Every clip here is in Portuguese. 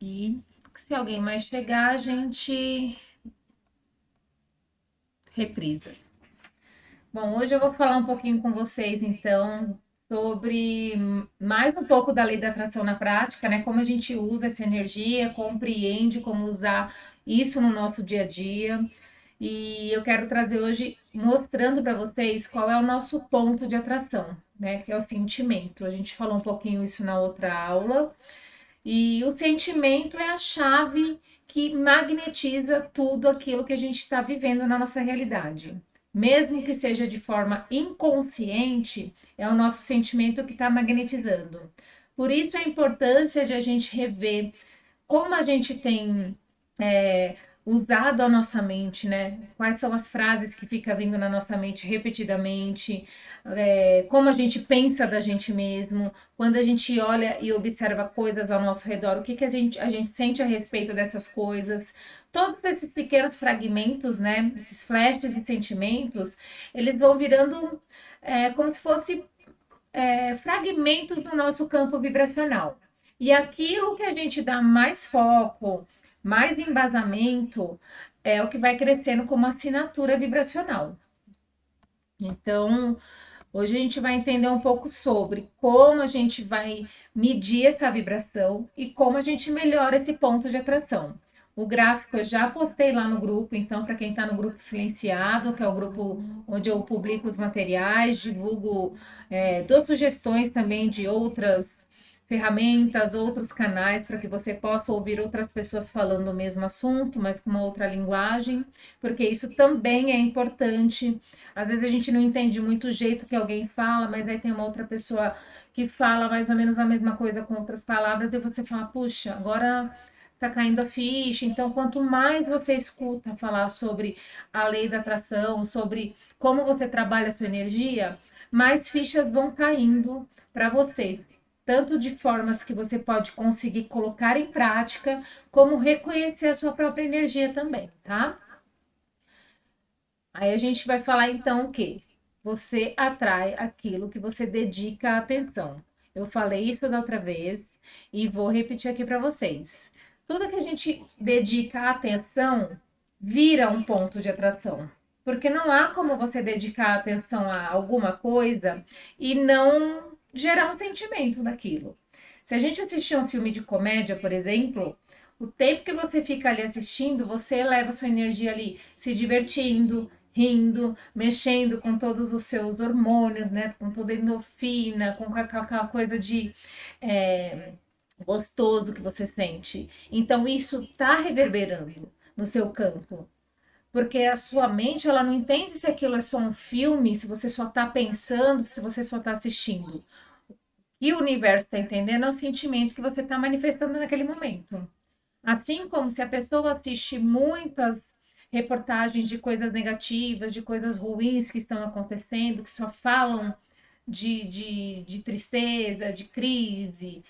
E se alguém mais chegar, a gente reprisa. Bom, hoje eu vou falar um pouquinho com vocês, então, sobre mais um pouco da lei da atração na prática, né? Como a gente usa essa energia, compreende como usar isso no nosso dia a dia. E eu quero trazer hoje mostrando para vocês qual é o nosso ponto de atração, né? Que é o sentimento. A gente falou um pouquinho isso na outra aula. E o sentimento é a chave que magnetiza tudo aquilo que a gente está vivendo na nossa realidade. Mesmo que seja de forma inconsciente, é o nosso sentimento que está magnetizando. Por isso a importância de a gente rever como a gente tem usado a nossa mente, né? Quais são as frases que fica vindo na nossa mente repetidamente, como a gente pensa da gente mesmo, quando a gente olha e observa coisas ao nosso redor, o que, que a gente sente a respeito dessas coisas. Todos esses pequenos fragmentos, né? Esses flashes de sentimentos, eles vão virando como se fosse fragmentos do nosso campo vibracional. E aquilo que a gente dá mais foco, mais embasamento, é o que vai crescendo como assinatura vibracional. Então, hoje a gente vai entender um pouco sobre como a gente vai medir essa vibração e como a gente melhora esse ponto de atração. O gráfico eu já postei lá no grupo, então, para quem está no grupo silenciado, que é o grupo onde eu publico os materiais, divulgo, dou sugestões também de outras ferramentas, outros canais, para que você possa ouvir outras pessoas falando o mesmo assunto, mas com uma outra linguagem, porque isso também é importante. Às vezes a gente não entende muito o jeito que alguém fala, mas aí tem uma outra pessoa que fala mais ou menos a mesma coisa com outras palavras, e você fala, puxa, agora tá caindo a ficha. Então, quanto mais você escuta falar sobre a lei da atração, sobre como você trabalha a sua energia, mais fichas vão caindo para você. Tanto de formas que você pode conseguir colocar em prática, como reconhecer a sua própria energia também, tá? Aí a gente vai falar então o quê? Você atrai aquilo que você dedica a atenção. Eu falei isso da outra vez e vou repetir aqui para vocês. Tudo que a gente dedica a atenção vira um ponto de atração. Porque não há como você dedicar atenção a alguma coisa e não gerar um sentimento daquilo. Se a gente assistir um filme de comédia, por exemplo, o tempo que você fica ali assistindo, você eleva sua energia ali se divertindo, rindo, mexendo com todos os seus hormônios, né? Com toda a endorfina, com aquela coisa de gostoso que você sente. Então, isso tá reverberando no seu campo. Porque a sua mente, ela não entende se aquilo é só um filme, se você só tá pensando, se você só tá assistindo. E o universo está entendendo é o sentimento que você está manifestando naquele momento. Assim como se a pessoa assiste muitas reportagens de coisas negativas, de coisas ruins que estão acontecendo, que só falam de tristeza, de crise.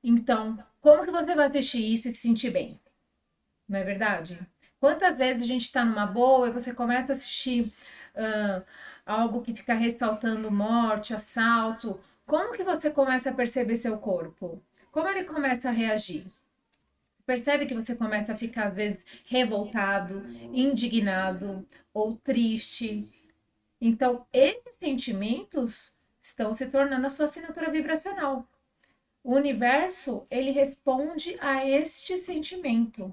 Então, como que você vai assistir isso e se sentir bem? Não é verdade? Quantas vezes a gente está numa boa e você começa a assistir ah, algo que fica ressaltando morte, assalto? Como que você começa a perceber seu corpo? Como ele começa a reagir? Percebe que você começa a ficar, às vezes, revoltado, indignado ou triste. Então, esses sentimentos estão se tornando a sua assinatura vibracional. O universo, ele responde a este sentimento.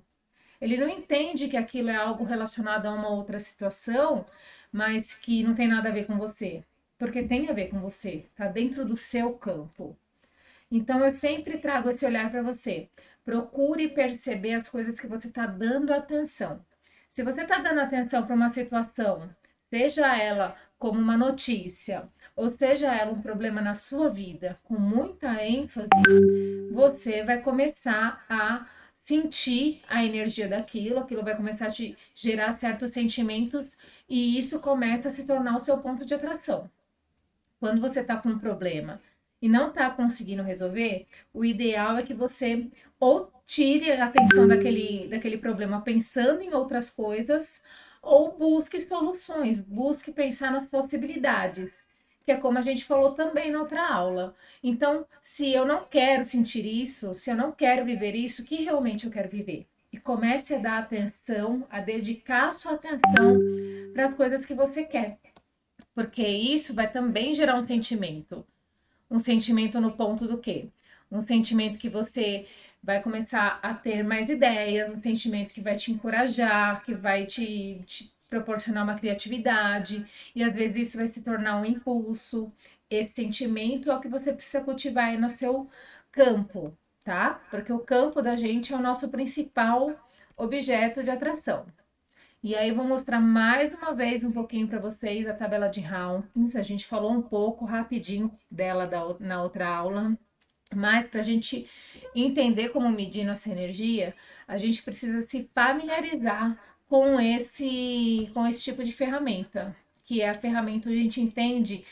Ele não entende que aquilo é algo relacionado a uma outra situação, mas que não tem nada a ver com você. Porque tem a ver com você, está dentro do seu campo. Então eu sempre trago esse olhar para você. Procure perceber as coisas que você está dando atenção. Se você está dando atenção para uma situação, seja ela como uma notícia, ou seja ela um problema na sua vida, com muita ênfase, você vai começar a sentir a energia daquilo, aquilo vai começar a te gerar certos sentimentos e isso começa a se tornar o seu ponto de atração. Quando você está com um problema e não está conseguindo resolver, o ideal é que você ou tire a atenção daquele problema pensando em outras coisas, ou busque soluções, busque pensar nas possibilidades. que é como a gente falou também na outra aula. Então, se eu não quero sentir isso, se eu não quero viver isso, o que realmente eu quero viver? E comece a dar atenção, a dedicar sua atenção para as coisas que você quer, porque isso vai também gerar um sentimento. Um sentimento no ponto do quê? Um sentimento que você vai começar a ter mais ideias, um sentimento que vai te encorajar, que vai te proporcionar uma criatividade, e às vezes isso vai se tornar um impulso. Esse sentimento é o que você precisa cultivar aí no seu campo, tá? Porque o campo da gente é o nosso principal objeto de atração. E aí vou mostrar mais uma vez um pouquinho para vocês a tabela de Hawkins. A gente falou um pouco rapidinho dela na outra aula, mas para a gente entender como medir nossa energia, a gente precisa se familiarizar com esse tipo de ferramenta, que é a ferramenta onde a gente entende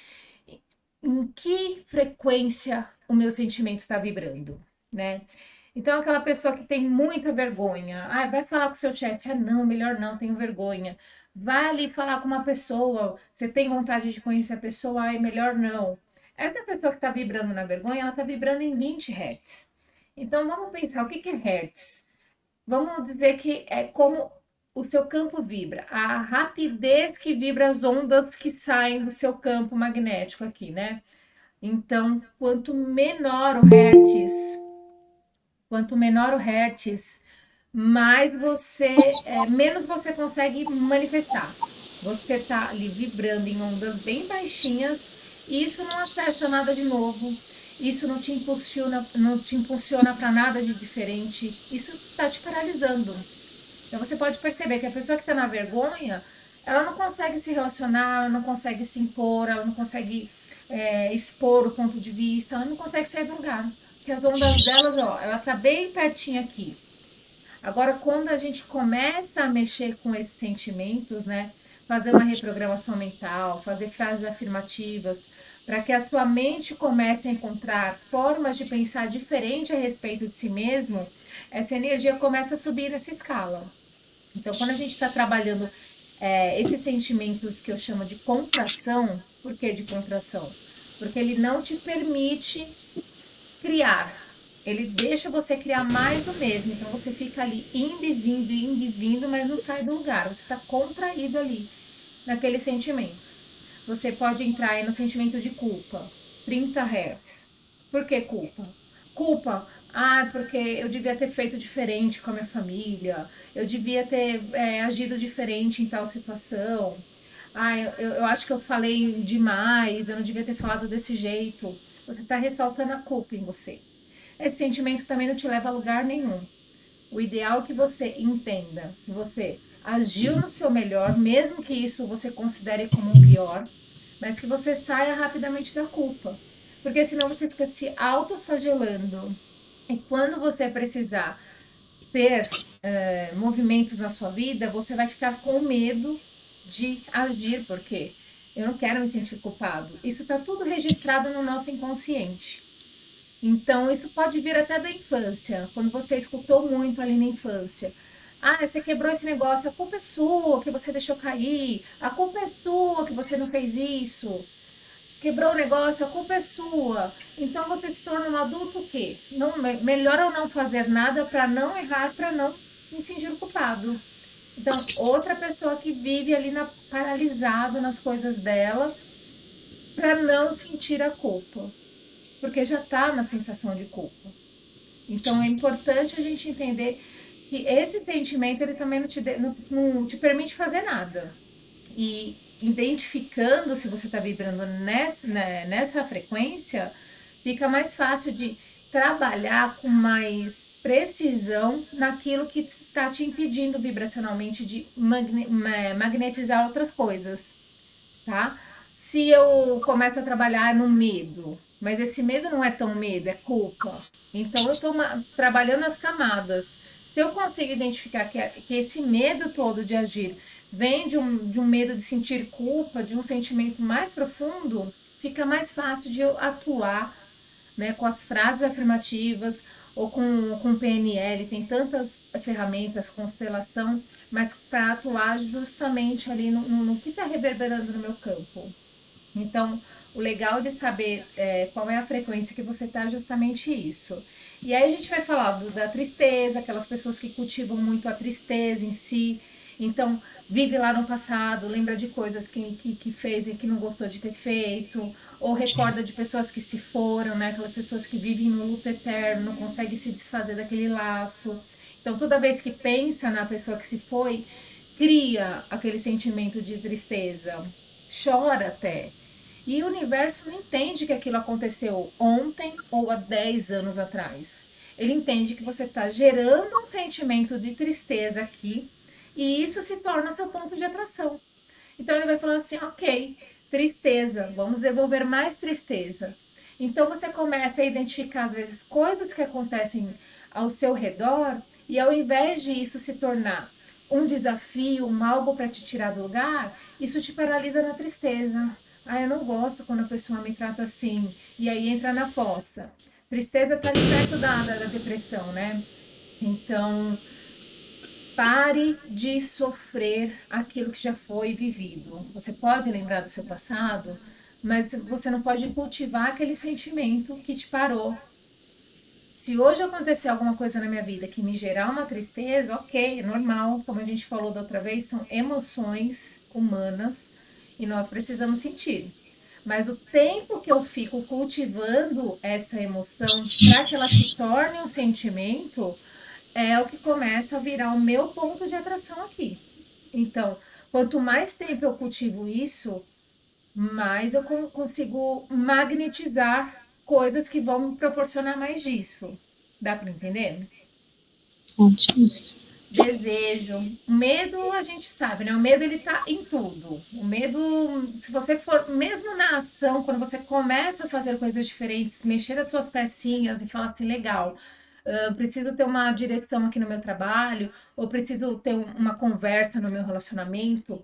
em que frequência o meu sentimento está vibrando, né? Então, aquela pessoa que tem muita vergonha, vai falar com o seu chefe, não, melhor não, tenho vergonha. Vai ali falar com uma pessoa, você tem vontade de conhecer a pessoa, melhor não. Essa pessoa que está vibrando na vergonha, ela está vibrando em 20 Hz. Então, vamos pensar, o que é Hertz? Vamos dizer que é como o seu campo vibra, a rapidez que vibra as ondas que saem do seu campo magnético aqui, né? Então, quanto menor o hertz, menos você consegue manifestar. Você tá ali vibrando em ondas bem baixinhas e isso não acessa nada de novo. Isso não te impulsiona para nada de diferente. Isso tá te paralisando. Então você pode perceber que a pessoa que está na vergonha, ela não consegue se relacionar, ela não consegue se impor, ela não consegue expor o ponto de vista, ela não consegue sair do lugar. Porque as ondas delas, ó, ela tá bem pertinho aqui. Agora, quando a gente começa a mexer com esses sentimentos, né? Fazer uma reprogramação mental, fazer frases afirmativas, para que a sua mente comece a encontrar formas de pensar diferente a respeito de si mesmo, essa energia começa a subir nessa escala. Então, quando a gente está trabalhando esses sentimentos que eu chamo de contração, por que de contração? Porque ele não te permite criar. Ele deixa você criar mais do mesmo. Então, você fica ali indo e vindo, mas não sai do lugar. Você está contraído ali, naqueles sentimentos. Você pode entrar aí no sentimento de culpa, 30 Hz. Por que culpa? Culpa, porque eu devia ter feito diferente com a minha família, eu devia ter agido diferente em tal situação. Eu acho que eu falei demais, eu não devia ter falado desse jeito. Você está ressaltando a culpa em você. Esse sentimento também não te leva a lugar nenhum. O ideal é que você entenda que você agiu no seu melhor, mesmo que isso você considere como um pior, mas que você saia rapidamente da culpa. Porque senão você fica se autoflagelando. E quando você precisar ter movimentos na sua vida, você vai ficar com medo de agir, porque eu não quero me sentir culpado. Isso está tudo registrado no nosso inconsciente. Então, isso pode vir até da infância, quando você escutou muito ali na infância. Você quebrou esse negócio, a culpa é sua que você deixou cair, a culpa é sua que você não fez isso. Quebrou o negócio, a culpa é sua. Então você se torna um adulto o quê? Não, melhor eu não fazer nada para não errar, para não me sentir culpado. Então, outra pessoa que vive ali paralisado nas coisas dela para não sentir a culpa, porque já está na sensação de culpa. Então é importante a gente entender que esse sentimento ele também não te permite fazer nada. E identificando se você está vibrando nessa frequência, fica mais fácil de trabalhar com mais precisão naquilo que está te impedindo vibracionalmente de magnetizar outras coisas, tá? Se eu começo a trabalhar no medo, mas esse medo não é tão medo, é culpa. Então eu estou trabalhando as camadas. Se eu consigo identificar que esse medo todo de agir vem de um medo de sentir culpa, de um sentimento mais profundo, fica mais fácil de eu atuar, né, com as frases afirmativas ou com PNL, tem tantas ferramentas, constelação, mas para atuar justamente ali no que está reverberando no meu campo. Então, O legal de saber qual é a frequência que você está é justamente isso. E aí a gente vai falar da tristeza, aquelas pessoas que cultivam muito a tristeza em si. Então, vive lá no passado, lembra de coisas que fez e que não gostou de ter feito, ou recorda de pessoas que se foram, né? Aquelas pessoas que vivem no luto eterno, não conseguem se desfazer daquele laço. Então, toda vez que pensa na pessoa que se foi, cria aquele sentimento de tristeza, chora até. E o universo não entende que aquilo aconteceu ontem ou há 10 anos atrás. Ele entende que você está gerando um sentimento de tristeza aqui e isso se torna seu ponto de atração. Então ele vai falar assim: ok, tristeza, vamos devolver mais tristeza. Então você começa a identificar, às vezes, coisas que acontecem ao seu redor e ao invés de isso se tornar um desafio, um algo para te tirar do lugar, isso te paralisa na tristeza. Ah, eu não gosto quando a pessoa me trata assim. E aí entra na fossa. Tristeza tá ali perto da depressão, né? Então, pare de sofrer aquilo que já foi vivido. Você pode lembrar do seu passado, mas você não pode cultivar aquele sentimento que te parou. Se hoje acontecer alguma coisa na minha vida que me gerar uma tristeza, ok, é normal, como a gente falou da outra vez, são emoções humanas e nós precisamos sentir. Mas o tempo que eu fico cultivando essa emoção para que ela se torne um sentimento, é o que começa a virar o meu ponto de atração aqui. Então, quanto mais tempo eu cultivo isso, mais eu consigo magnetizar coisas que vão me proporcionar mais disso. Dá para entender? Ótimo. Desejo, medo, a gente sabe, né? O medo ele tá em tudo. O medo, se você for, mesmo na ação, quando você começa a fazer coisas diferentes, mexer as suas pecinhas e falar assim, legal, preciso ter uma direção aqui no meu trabalho, ou preciso ter uma conversa no meu relacionamento,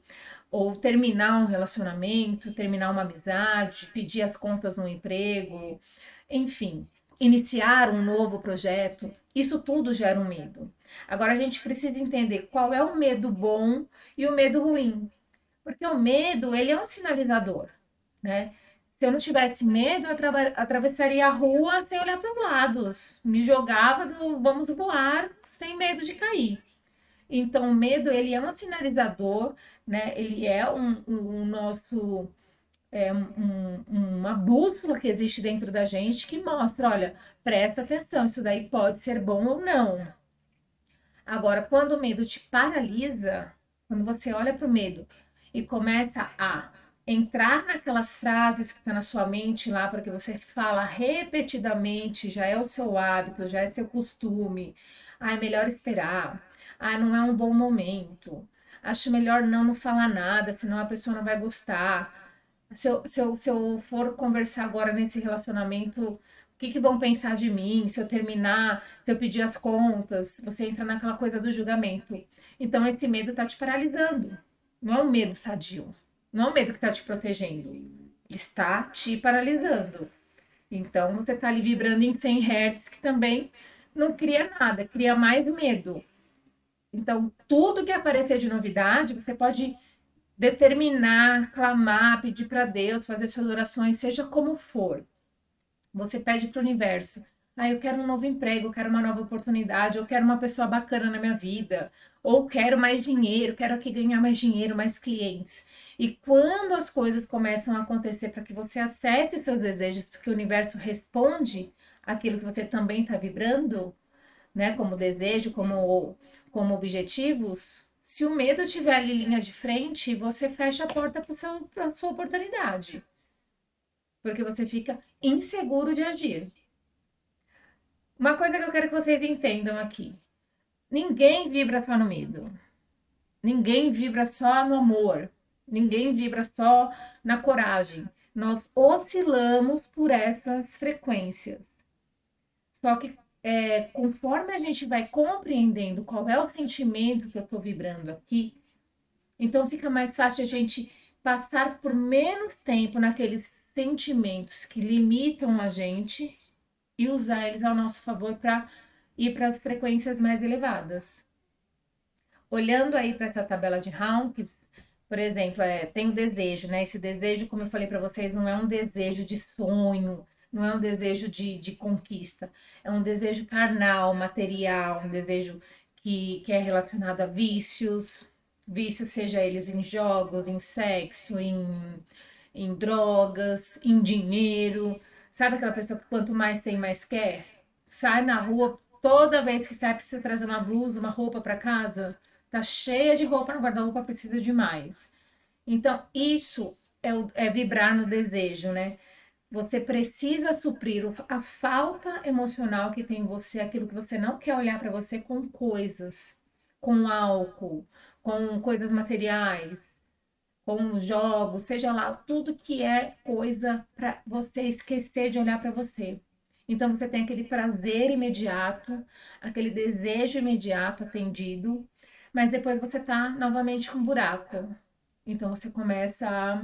ou terminar um relacionamento, terminar uma amizade, pedir as contas no emprego, enfim, iniciar um novo projeto, isso tudo gera um medo. Agora a gente precisa entender qual é o medo bom e o medo ruim, porque o medo, ele é um sinalizador, né? Se eu não tivesse medo, eu atravessaria a rua sem olhar para os lados, me jogava do vamos voar sem medo de cair. Então, o medo, ele é um sinalizador, né? Ele é um nosso uma bússola que existe dentro da gente que mostra, olha, presta atenção, isso daí pode ser bom ou não. Agora, quando o medo te paralisa, quando você olha para o medo e começa a entrar naquelas frases que estão na sua mente lá, porque você fala repetidamente, já é o seu hábito, já é seu costume. Ah, é melhor esperar. Ah, não é um bom momento. Acho melhor não falar nada, senão a pessoa não vai gostar. Se eu for conversar agora nesse relacionamento, o que vão pensar de mim? Se eu terminar, se eu pedir as contas, você entra naquela coisa do julgamento. Então, esse medo está te paralisando. Não é um medo sadio. Não é um medo que está te protegendo. Ele está te paralisando. Então, você está ali vibrando em 100 Hz, que também não cria nada, cria mais medo. Então, tudo que aparecer de novidade, você pode determinar, clamar, pedir para Deus, fazer suas orações, seja como for. Você pede para o universo: ah, eu quero um novo emprego, eu quero uma nova oportunidade, eu quero uma pessoa bacana na minha vida, ou quero mais dinheiro, quero aqui ganhar mais dinheiro, mais clientes. E quando as coisas começam a acontecer para que você acesse os seus desejos, porque o universo responde aquilo que você também está vibrando, né, como desejo, como objetivos, se o medo estiver ali em linha de frente, você fecha a porta para a sua oportunidade, porque você fica inseguro de agir. Uma coisa que eu quero que vocês entendam aqui: ninguém vibra só no medo, ninguém vibra só no amor, ninguém vibra só na coragem. Nós oscilamos por essas frequências. Só que conforme a gente vai compreendendo qual é o sentimento que eu estou vibrando aqui, então fica mais fácil a gente passar por menos tempo naqueles sentimentos que limitam a gente e usar eles ao nosso favor para ir para as frequências mais elevadas. Olhando aí para essa tabela de Hawkins, Por exemplo, tem o desejo, né? Esse desejo, como eu falei para vocês, não é um desejo de sonho, não é um desejo de conquista. É um desejo carnal, material, um desejo que é relacionado a vícios, vícios, seja eles em jogos, em sexo, em drogas, em dinheiro. Sabe aquela pessoa que quanto mais tem, mais quer? Sai na rua, toda vez que sai, precisa trazer uma blusa, uma roupa para casa. Tá cheia de roupa no guarda-roupa, precisa de mais. Então, isso é vibrar no desejo, né? Você precisa suprir a falta emocional que tem em você, aquilo que você não quer olhar para você com coisas, com álcool, com coisas materiais, com jogos, seja lá, tudo que é coisa para você esquecer de olhar para você. Então você tem aquele prazer imediato, aquele desejo imediato atendido, mas depois você tá novamente com um buraco. Então você começa a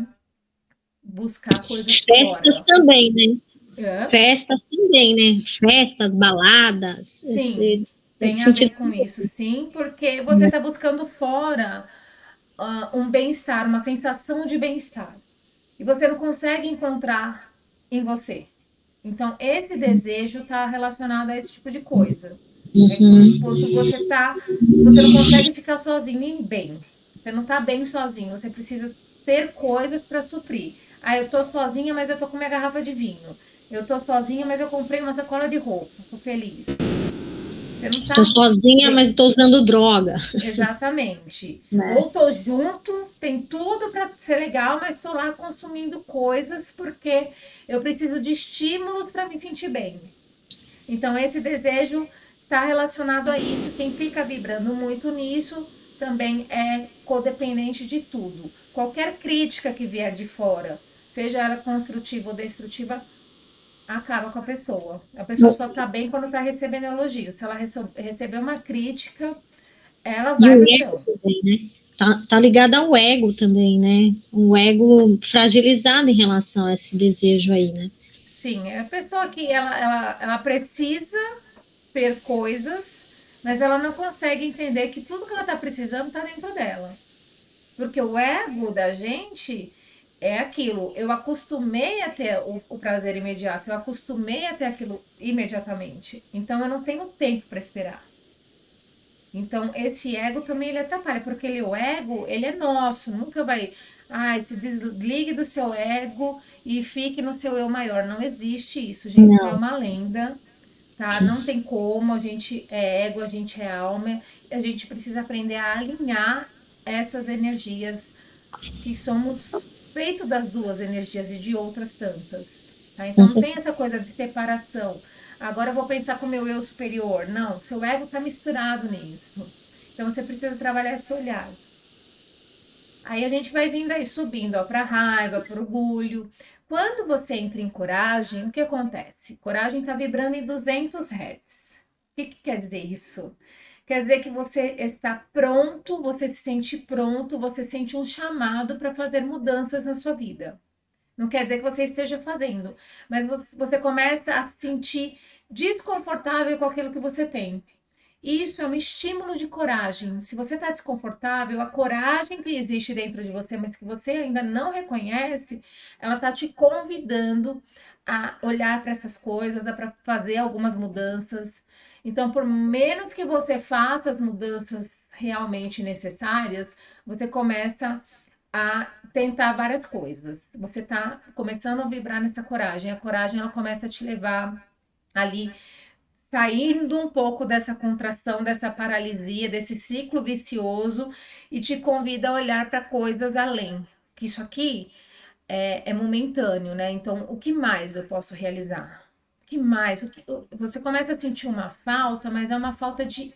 buscar coisas Festas fora. também, né? É? Festas também, né? Festas, baladas, Sim, esse tem a sentido. ver com isso, sim, porque você está buscando fora um bem-estar, uma sensação de bem-estar. E você não consegue encontrar em você. Então, esse desejo está relacionado a esse tipo de coisa. É quando Uhum. você tá, você não consegue ficar sozinho em bem. Você não tá bem sozinho, você precisa ter coisas para suprir. Ah, eu tô sozinha, mas eu tô com minha garrafa de vinho. Eu tô sozinha, mas eu comprei uma sacola de roupa. Tô feliz. Você não Tô tá sozinha, bem. mas estou usando droga, Exatamente. né? Ou tô junto, tem tudo para ser legal, mas tô lá consumindo coisas porque eu preciso de estímulos para me sentir bem. Então, esse desejo está relacionado a isso. Quem fica vibrando muito nisso também é codependente de tudo. Qualquer crítica que vier de fora, seja ela construtiva ou destrutiva, acaba com a pessoa. A pessoa só tá bem quando tá recebendo elogio. Se ela receber uma crítica, ela E vai o pro ego chão. também, né? Tá ligado ao ego também, né? Um ego fragilizado em relação a esse desejo aí, né? Sim, é a pessoa que ela precisa ter coisas, mas ela não consegue entender que tudo que ela tá precisando tá dentro dela. Porque o ego da gente é aquilo. Eu acostumei a ter o prazer imediato, eu acostumei a ter aquilo imediatamente. Então eu não tenho tempo para esperar. Então esse ego também ele atrapalha, porque o ego, ele é nosso, nunca vai. Ah, se desligue do seu ego e fique no seu eu maior. Não existe isso, gente. Isso é Não. uma lenda, tá? Não tem como. A gente é ego, a gente é alma. A gente precisa aprender a alinhar essas energias que somos feito das duas energias e de outras tantas. Tá? Com Então não tem certeza. essa coisa de separação. Agora eu vou pensar com o meu eu superior. Não, seu ego está misturado nisso. Então você precisa trabalhar esse olhar. Aí a gente vai vindo aí subindo para raiva, para orgulho. Quando você entra em coragem, o que acontece? Coragem está vibrando em 200 Hz. O que quer dizer isso? Quer dizer que você está pronto, você se sente pronto, você sente um chamado para fazer mudanças na sua vida. Não quer dizer que você esteja fazendo, mas você começa a se sentir desconfortável com aquilo que você tem. Isso é um estímulo de coragem. Se você está desconfortável, a coragem que existe dentro de você, mas que você ainda não reconhece, ela está te convidando a olhar para essas coisas, a para fazer algumas mudanças. Então, por menos que você faça as mudanças realmente necessárias, você começa a tentar várias coisas. Você está começando a vibrar nessa coragem. A coragem ela começa a te levar ali saindo um pouco dessa contração, dessa paralisia, desse ciclo vicioso e te convida a olhar para coisas além. Que isso aqui é momentâneo, né? Então, o que mais eu posso realizar? O que mais? Você começa a sentir uma falta, mas é uma falta de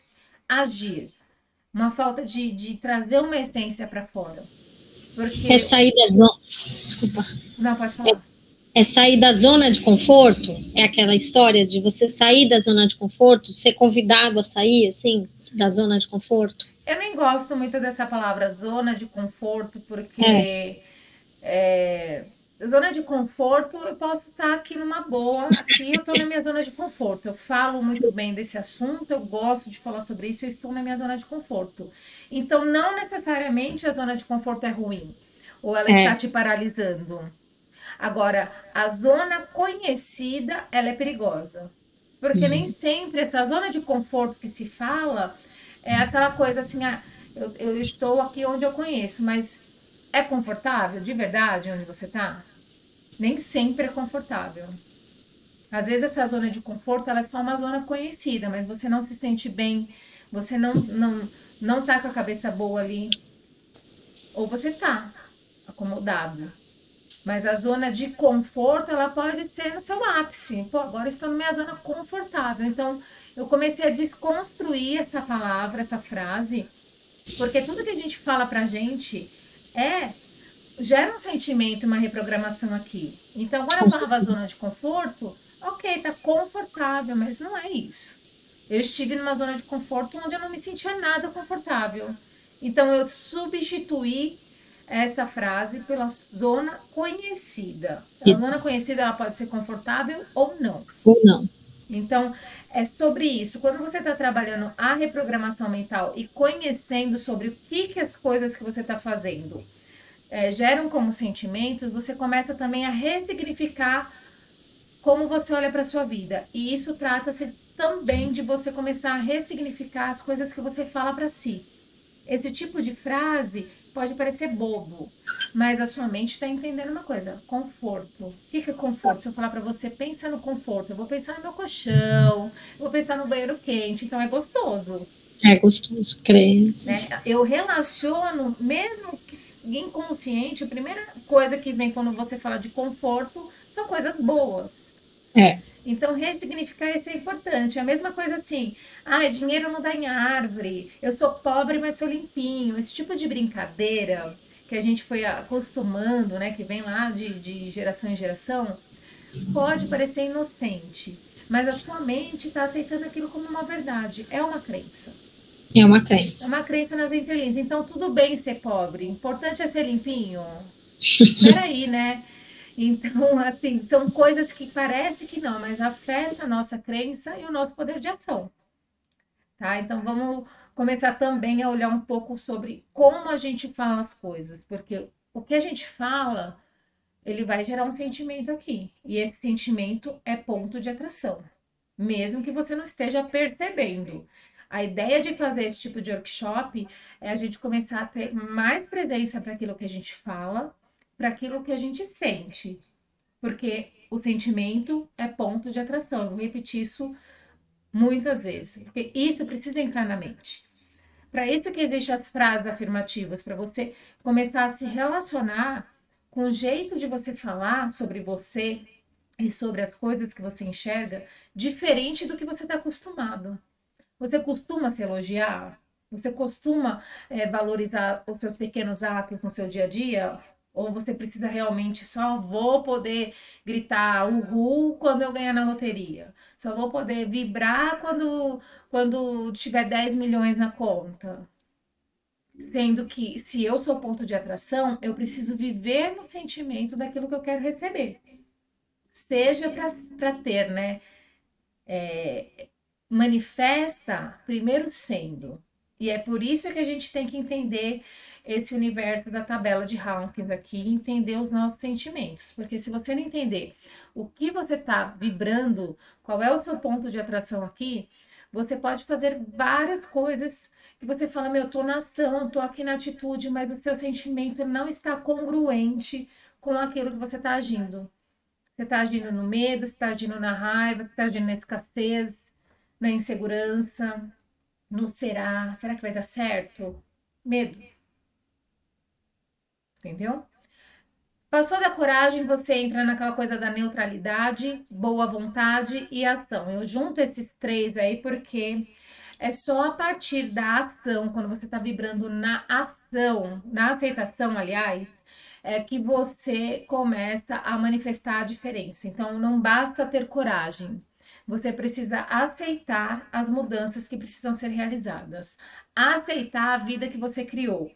agir, uma falta de trazer uma essência para fora. É Porque. sair da zona. Desculpa. Não, pode falar. É sair da zona de conforto? É aquela história de você sair da zona de conforto, ser convidado a sair, assim, da zona de conforto? Eu nem gosto muito dessa palavra zona de conforto, É. porque zona de conforto, eu posso estar aqui numa boa, aqui eu estou na minha zona de conforto. Eu falo muito bem desse assunto, eu gosto de falar sobre isso, eu estou na minha zona de conforto. Então, não necessariamente a zona de conforto é ruim, ou ela está É. te paralisando. Agora, a zona conhecida, ela é perigosa. Porque nem Uhum. sempre essa zona de conforto que se fala é aquela coisa assim, ah, eu estou aqui onde eu conheço, mas é confortável de verdade onde você está? Nem sempre é confortável. Às vezes essa zona de conforto ela é só uma zona conhecida, mas você não se sente bem, você não tá com a cabeça boa ali, ou você tá acomodado. Mas a zona de conforto, ela pode ser no seu ápice. Pô, agora estou na minha zona confortável. Então, eu comecei a desconstruir essa palavra, essa frase, porque tudo que a gente fala pra gente é gera um sentimento, uma reprogramação aqui. Então, quando eu Com falava certeza. zona de conforto, ok, tá confortável, mas não é isso. Eu estive numa zona de conforto onde eu não me sentia nada confortável. Então, eu substituí essa frase pela zona conhecida. A zona conhecida ela pode ser confortável ou não. Ou não. Então, é sobre isso. Quando você está trabalhando a reprogramação mental e conhecendo sobre o que as coisas que você está fazendo geram como sentimentos, você começa também a ressignificar como você olha para sua vida. E isso trata-se também de você começar a ressignificar as coisas que você fala para si. Esse tipo de frase pode parecer bobo, mas a sua mente está entendendo uma coisa: conforto. O que é conforto? Se eu falar para você, pensa no conforto, eu vou pensar no meu colchão, eu vou pensar no banheiro quente, então é gostoso. É gostoso, creio. Né? Eu relaciono, mesmo que inconsciente, a primeira coisa que vem quando você fala de conforto são coisas boas. É. Então, ressignificar isso é importante. A mesma coisa assim, ah, dinheiro não dá em árvore, eu sou pobre, mas sou limpinho. Esse tipo de brincadeira que a gente foi acostumando, né, que vem lá de geração em geração, pode parecer inocente, mas a sua mente está aceitando aquilo como uma verdade. É uma crença. É uma É crença. uma crença nas entrelinhas. Então, tudo bem ser pobre. Importante é ser limpinho. Peraí, né? Então, assim, são coisas que parece que não, mas afeta a nossa crença e o nosso poder de ação, tá? Então, vamos começar também a olhar um pouco sobre como a gente fala as coisas, porque o que a gente fala, ele vai gerar um sentimento aqui, e esse sentimento é ponto de atração, mesmo que você não esteja percebendo. A ideia de fazer esse tipo de workshop é a gente começar a ter mais presença para aquilo que a gente fala, para aquilo que a gente sente, porque o sentimento é ponto de atração. Eu vou repetir isso muitas vezes, porque isso precisa entrar na mente. Para isso que existem as frases afirmativas, para você começar a se relacionar com o jeito de você falar sobre você e sobre as coisas que você enxerga, diferente do que você está acostumado. Você costuma se elogiar? Você costuma valorizar os seus pequenos atos no seu dia a dia? Ou você precisa realmente só vou poder gritar uhul quando eu ganhar na loteria? Só vou poder vibrar quando tiver 10 milhões na conta? Sendo que se eu sou ponto de atração, eu preciso viver no sentimento daquilo que eu quero receber. Seja para ter, né? Manifesta primeiro sendo. E é por isso que a gente tem que entender esse universo da tabela de Hawkins aqui, entender os nossos sentimentos. Porque se você não entender o que você está vibrando, qual é o seu ponto de atração aqui, você pode fazer várias coisas que você fala, meu, eu tô na ação, tô aqui na atitude, mas o seu sentimento não está congruente com aquilo que você está agindo. Você está agindo no medo, você está agindo na raiva, você está agindo na escassez, na insegurança, no será, será que vai dar certo? Medo, entendeu? Passou da coragem, você entra naquela coisa da neutralidade, boa vontade e ação. Eu junto esses três aí porque é só a partir da ação, quando você está vibrando na ação, na aceitação, aliás, é que você começa a manifestar a diferença. Então, não basta ter coragem, você precisa aceitar as mudanças que precisam ser realizadas, aceitar a vida que você criou,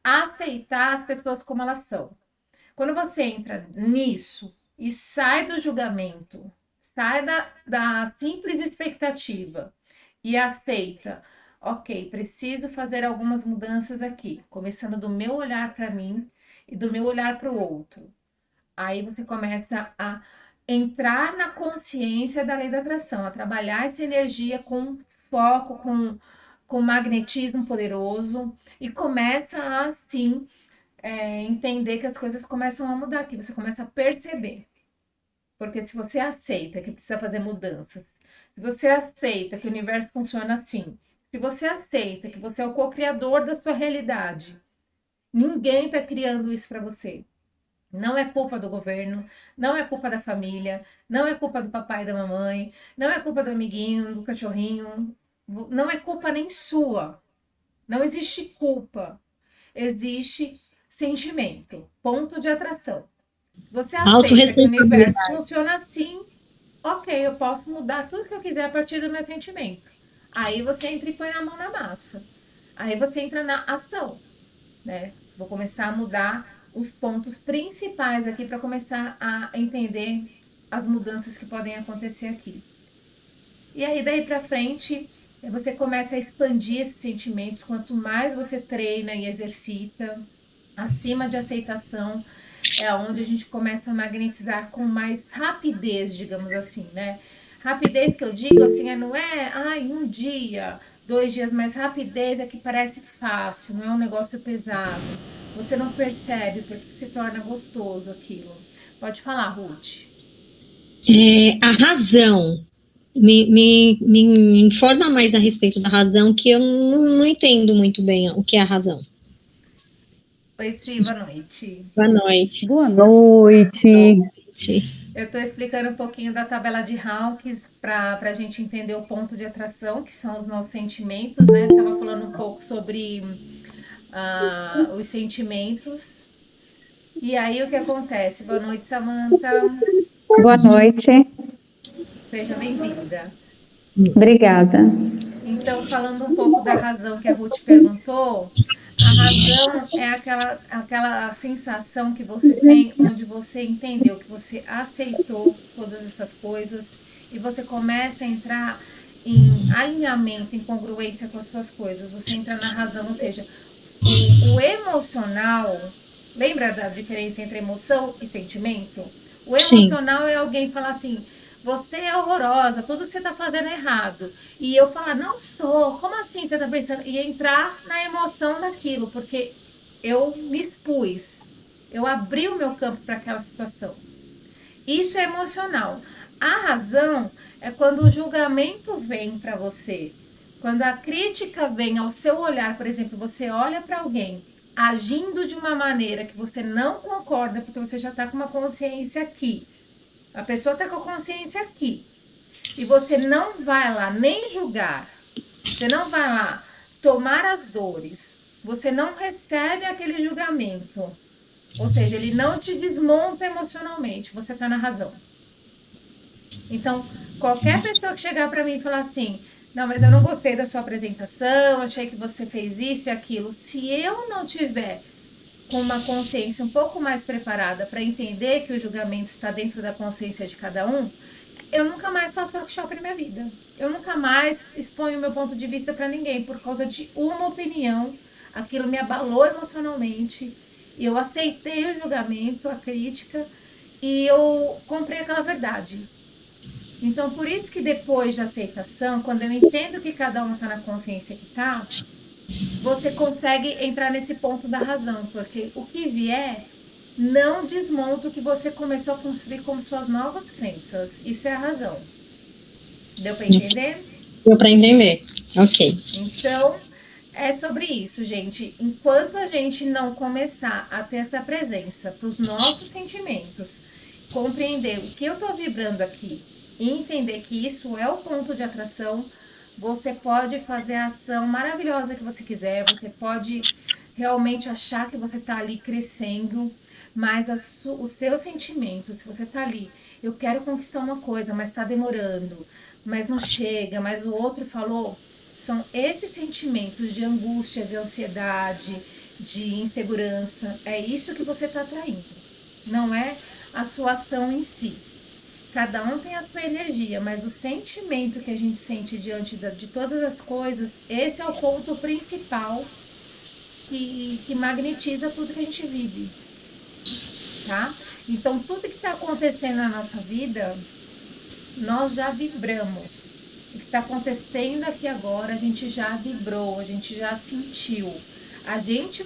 aceitar as pessoas como elas são. Quando você entra nisso e sai do julgamento, sai da simples expectativa e aceita, ok, preciso fazer algumas mudanças aqui, começando do meu olhar para mim e do meu olhar para o outro. Aí você começa a entrar na consciência da lei da atração, a trabalhar essa energia com foco, com magnetismo poderoso e começa a, assim, entender que as coisas começam a mudar, que você começa a perceber. Porque se você aceita que precisa fazer mudanças, se você aceita que o universo funciona assim, se você aceita que você é o co-criador da sua realidade, ninguém está criando isso para você. Não é culpa do governo, não é culpa da família, não é culpa do papai e da mamãe, não é culpa do amiguinho, do cachorrinho, não é culpa nem sua. Não existe culpa, existe sentimento, ponto de atração. Se você aceita que o universo Autorresponsabilidade. funciona assim, ok, eu posso mudar tudo que eu quiser a partir do meu sentimento. Aí você entra e põe a mão na massa. Aí você entra na ação, né? Vou começar a mudar os pontos principais aqui para começar a entender as mudanças que podem acontecer aqui. E aí daí para frente, você começa a expandir esses sentimentos quanto mais você treina e exercita, acima de aceitação, é onde a gente começa a magnetizar com mais rapidez, digamos assim, né? Rapidez que eu digo assim, não é, um dia, 2 dias, mas rapidez é que parece fácil, não é um negócio pesado. Você não percebe porque se torna gostoso aquilo. Pode falar, Ruth. A razão. Me informa mais a respeito da razão, que eu não entendo muito bem o que é a razão. Oi, Sim, boa noite. Boa noite. Boa noite. Eu estou explicando um pouquinho da tabela de Hawkins para a gente entender o ponto de atração, que são os nossos sentimentos, né? Estava falando um pouco sobre os sentimentos. E aí, o que acontece? Boa noite, Samantha. Boa noite. Seja bem-vinda. Obrigada. Então, falando um pouco da razão que a Ruth perguntou, a razão é aquela sensação que você tem onde você entendeu, que você aceitou todas essas coisas e você começa a entrar em alinhamento, em congruência com as suas coisas. Você entra na razão, ou seja, o emocional, lembra da diferença entre emoção e sentimento? O emocional é alguém falar assim, você é horrorosa, tudo que você está fazendo é errado. E eu falar, não sou, como assim você está pensando? E entrar na emoção daquilo, porque eu me expus, eu abri o meu campo para aquela situação. Isso é emocional. A razão é quando o julgamento vem para você, quando a crítica vem ao seu olhar, por exemplo, você olha para alguém agindo de uma maneira que você não concorda, porque você já está com uma consciência aqui. A pessoa está com a consciência aqui. E você não vai lá nem julgar. Você não vai lá tomar as dores. Você não recebe aquele julgamento. Ou seja, ele não te desmonta emocionalmente. Você está na razão. Então, qualquer pessoa que chegar para mim e falar assim, não, mas eu não gostei da sua apresentação, achei que você fez isso e aquilo. Se eu não tiver com uma consciência um pouco mais preparada para entender que o julgamento está dentro da consciência de cada um, eu nunca mais faço workshop na minha vida. Eu nunca mais exponho o meu ponto de vista para ninguém por causa de uma opinião. Aquilo me abalou emocionalmente. E eu aceitei o julgamento, a crítica, e eu comprei aquela verdade. Então, por isso que depois da aceitação, quando eu entendo que cada um está na consciência que está, você consegue entrar nesse ponto da razão, porque o que vier não desmonta o que você começou a construir como suas novas crenças. Isso é a razão. Deu para entender? Deu para entender. Ok. Então, é sobre isso, gente. Enquanto a gente não começar a ter essa presença para os nossos sentimentos, compreender o que eu estou vibrando aqui e entender que isso é o ponto de atração, você pode fazer a ação maravilhosa que você quiser, você pode realmente achar que você está ali crescendo, mas o seu sentimento, se você está ali, eu quero conquistar uma coisa, mas está demorando, mas não chega, mas o outro falou, são esses sentimentos de angústia, de ansiedade, de insegurança, é isso que você está atraindo. não é a sua ação em si. Cada um tem a sua energia, mas o sentimento que a gente sente diante de todas as coisas, esse é o ponto principal que magnetiza tudo que a gente vive, tá? Então, tudo que está acontecendo na nossa vida, nós já vibramos. O que está acontecendo aqui agora, a gente já vibrou, a gente já sentiu. A gente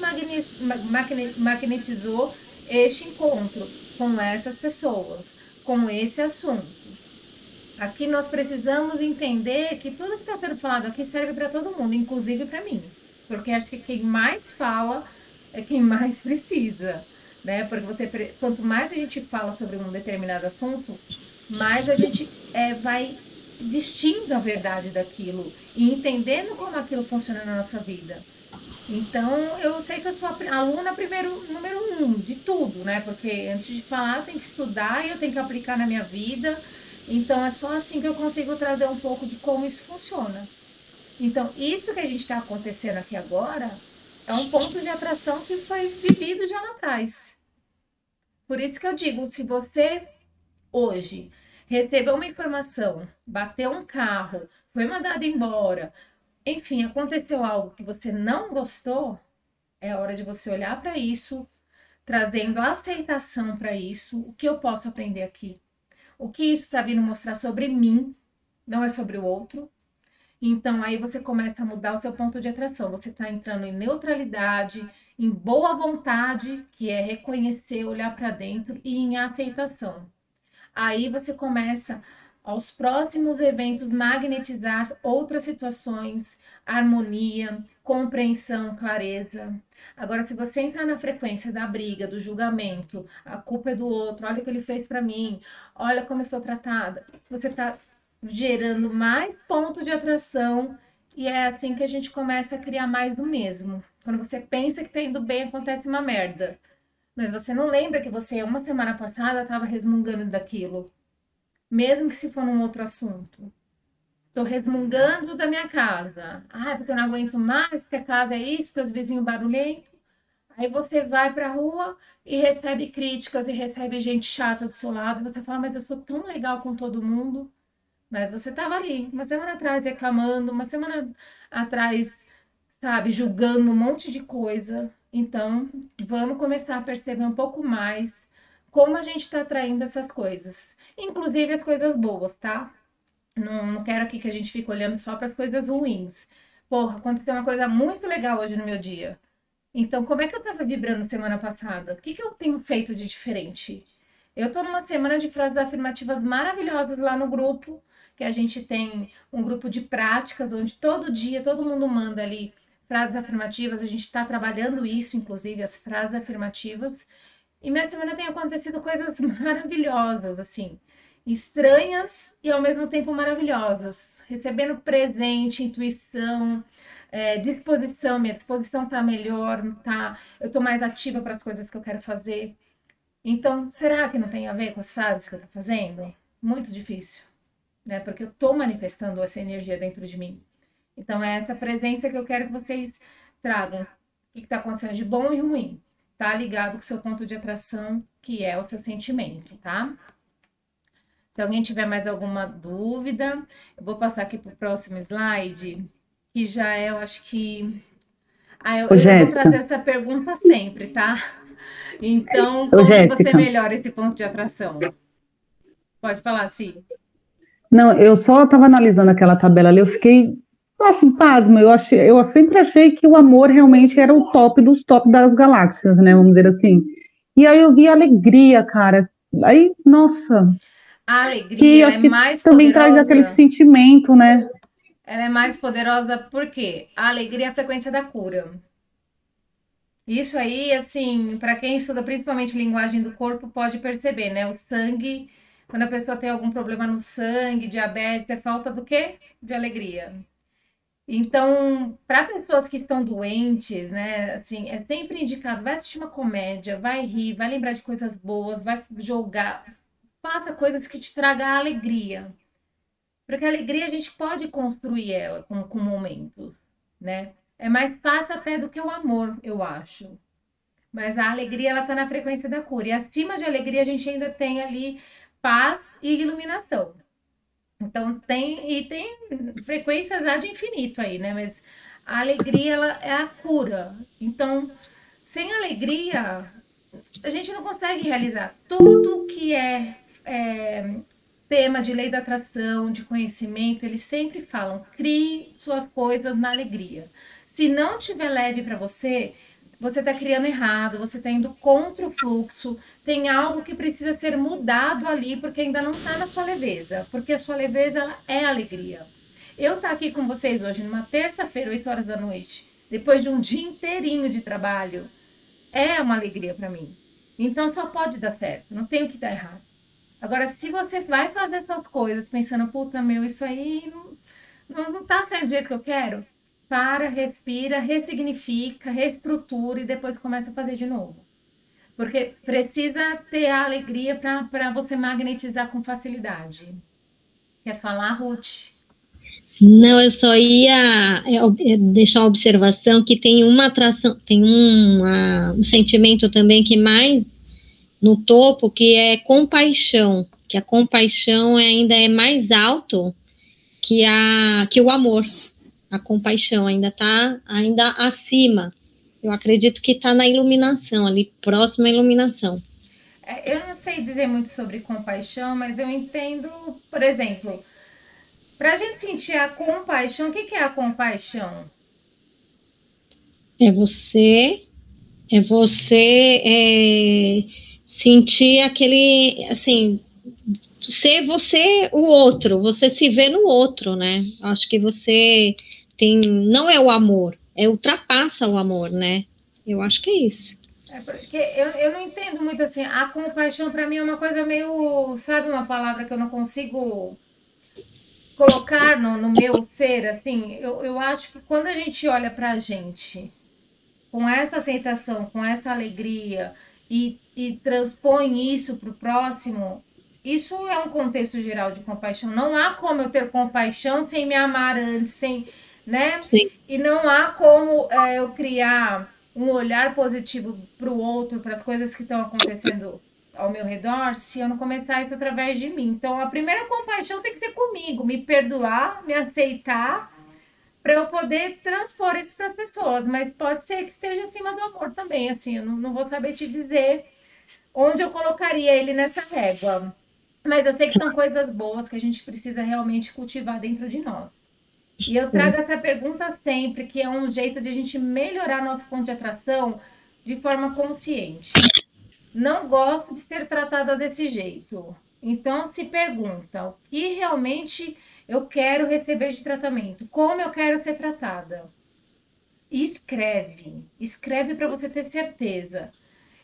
magnetizou este encontro com essas pessoas, com esse assunto. Aqui nós precisamos entender que tudo que está sendo falado aqui serve para todo mundo, inclusive para mim. Porque acho que quem mais fala é quem mais precisa, né? Porque quanto mais a gente fala sobre um determinado assunto, mais a gente vai vestindo a verdade daquilo e entendendo como aquilo funciona na nossa vida. Então, eu sei que eu sou a aluna número 1 de tudo, né? Porque antes de falar, eu tenho que estudar e eu tenho que aplicar na minha vida. Então, é só assim que eu consigo trazer um pouco de como isso funciona. Então, isso que a gente está acontecendo aqui agora é um ponto de atração que foi vivido já lá atrás. Por isso que eu digo, se você hoje recebeu uma informação, bateu um carro, foi mandado embora, enfim, aconteceu algo que você não gostou, é hora de você olhar para isso, trazendo aceitação para isso, o que eu posso aprender aqui, o que isso está vindo mostrar sobre mim, não é sobre o outro. Então aí você começa a mudar o seu ponto de atração. Você está entrando em neutralidade, em boa vontade, que é reconhecer, olhar para dentro, e em aceitação. Aí você começa, aos próximos eventos, magnetizar outras situações, harmonia, compreensão, clareza. Agora, se você entrar na frequência da briga, do julgamento, a culpa é do outro, olha o que ele fez para mim, olha como eu sou tratada, você está gerando mais ponto de atração e é assim que a gente começa a criar mais do mesmo. Quando você pensa que está indo bem, acontece uma merda. Mas você não lembra que você, uma semana passada, estava resmungando daquilo. Mesmo que se for num outro assunto. Estou resmungando da minha casa. Ah, porque eu não aguento mais, porque a casa é isso, porque os vizinhos barulhentos. Aí você vai para a rua e recebe críticas e recebe gente chata do seu lado. E você fala, mas eu sou tão legal com todo mundo. Mas você estava ali, uma semana atrás reclamando, uma semana atrás, sabe, julgando um monte de coisa. Então, vamos começar a perceber um pouco mais como a gente está atraindo essas coisas. Inclusive as coisas boas, tá? Não quero aqui que a gente fique olhando só para as coisas ruins. Porra, aconteceu uma coisa muito legal hoje no meu dia. Então, como é que eu estava vibrando semana passada? O que eu tenho feito de diferente? Eu estou numa semana de frases afirmativas maravilhosas lá no grupo, que a gente tem um grupo de práticas, onde todo dia todo mundo manda ali frases afirmativas. A gente está trabalhando isso, inclusive as frases afirmativas. E minha semana tem acontecido coisas maravilhosas, assim, estranhas e ao mesmo tempo maravilhosas. Recebendo presente, intuição, disposição. Minha disposição tá melhor, tá? Eu tô mais ativa para as coisas que eu quero fazer. Então, será que não tem a ver com as frases que eu tô fazendo? Muito difícil, né? Porque eu tô manifestando essa energia dentro de mim. Então, é essa presença que eu quero que vocês tragam. O que está acontecendo de bom e ruim? Tá ligado com o seu ponto de atração, que é o seu sentimento, tá? Se alguém tiver mais alguma dúvida, eu vou passar aqui para o próximo slide, que já é, eu acho que. Ah, Ô, eu vou trazer Jéssica, essa pergunta sempre, tá? Então, ô, como que você Jéssica, melhora esse ponto de atração? Pode falar, sim. não, eu só estava analisando aquela tabela ali, eu fiquei, assim, pasma, eu sempre achei que o amor realmente era o top dos top das galáxias, né, vamos dizer assim. E aí eu vi a alegria, cara, aí, nossa, A que alegria, eu ela é acho que mais também traz aquele poderosa. sentimento, né? Ela é mais poderosa porque a alegria é a frequência da cura. Isso aí, assim, para quem estuda principalmente linguagem do corpo, pode perceber, né? O sangue, quando a pessoa tem algum problema no sangue, diabetes, é falta do quê? De alegria. Então, para pessoas que estão doentes, né, assim, é sempre indicado, vai assistir uma comédia, vai rir, vai lembrar de coisas boas, vai jogar, faça coisas que te tragam alegria. Porque a alegria a gente pode construir ela com momentos, né? É mais fácil até do que o amor, eu acho. Mas a alegria, ela tá na frequência da cura. E acima de alegria, a gente ainda tem ali paz e iluminação. Então, tem frequências lá de infinito aí, né? Mas a alegria, ela é a cura. Então, sem alegria, a gente não consegue realizar tudo que é tema de lei da atração, de conhecimento. Eles sempre falam: crie suas coisas na alegria. Se não tiver leve para você, você está criando errado, você está indo contra o fluxo, tem algo que precisa ser mudado ali, porque ainda não está na sua leveza, porque a sua leveza ela é alegria. Eu estar aqui com vocês hoje, numa terça-feira, 8 horas da noite, depois de um dia inteirinho de trabalho, é uma alegria para mim. Então só pode dar certo, não tem o que dar errado. Agora, se você vai fazer suas coisas pensando, puta meu, isso aí não tá saindo do jeito que eu quero, para, respira, ressignifica, reestrutura e depois começa a fazer de novo. Porque precisa ter a alegria para você magnetizar com facilidade. Quer falar, Ruth? Não, eu só ia deixar uma observação que tem uma atração, tem um sentimento também que mais no topo, que é compaixão, que a compaixão ainda é mais alto que o amor. A compaixão ainda está ainda acima. Eu acredito que está na iluminação, ali próxima à iluminação. Eu não sei dizer muito sobre compaixão, mas eu entendo, por exemplo, para a gente sentir a compaixão, o que é a compaixão? É você, sentir aquele, assim, ser você o outro, você se vê no outro, né? Acho que você não é o amor, ultrapassa o amor, né? Eu acho que é isso. Porque eu não entendo muito assim, a compaixão para mim é uma coisa meio, sabe, uma palavra que eu não consigo colocar no meu ser, assim, eu acho que quando a gente olha pra gente com essa aceitação, com essa alegria e transpõe isso pro próximo, isso é um contexto geral de compaixão. Não há como eu ter compaixão sem me amar antes, sem, né? Sim. E não há como eu criar um olhar positivo para o outro, para as coisas que estão acontecendo ao meu redor, se eu não começar isso através de mim. Então, a primeira compaixão tem que ser comigo, me perdoar, me aceitar, para eu poder transpor isso para as pessoas. Mas pode ser que esteja acima do amor também, assim, eu não vou saber te dizer onde eu colocaria ele nessa régua. Mas eu sei que são coisas boas que a gente precisa realmente cultivar dentro de nós. E eu trago essa pergunta sempre, que é um jeito de a gente melhorar nosso ponto de atração de forma consciente. Não gosto de ser tratada desse jeito. Então se pergunta, o que realmente eu quero receber de tratamento? Como eu quero ser tratada? Escreve para você ter certeza.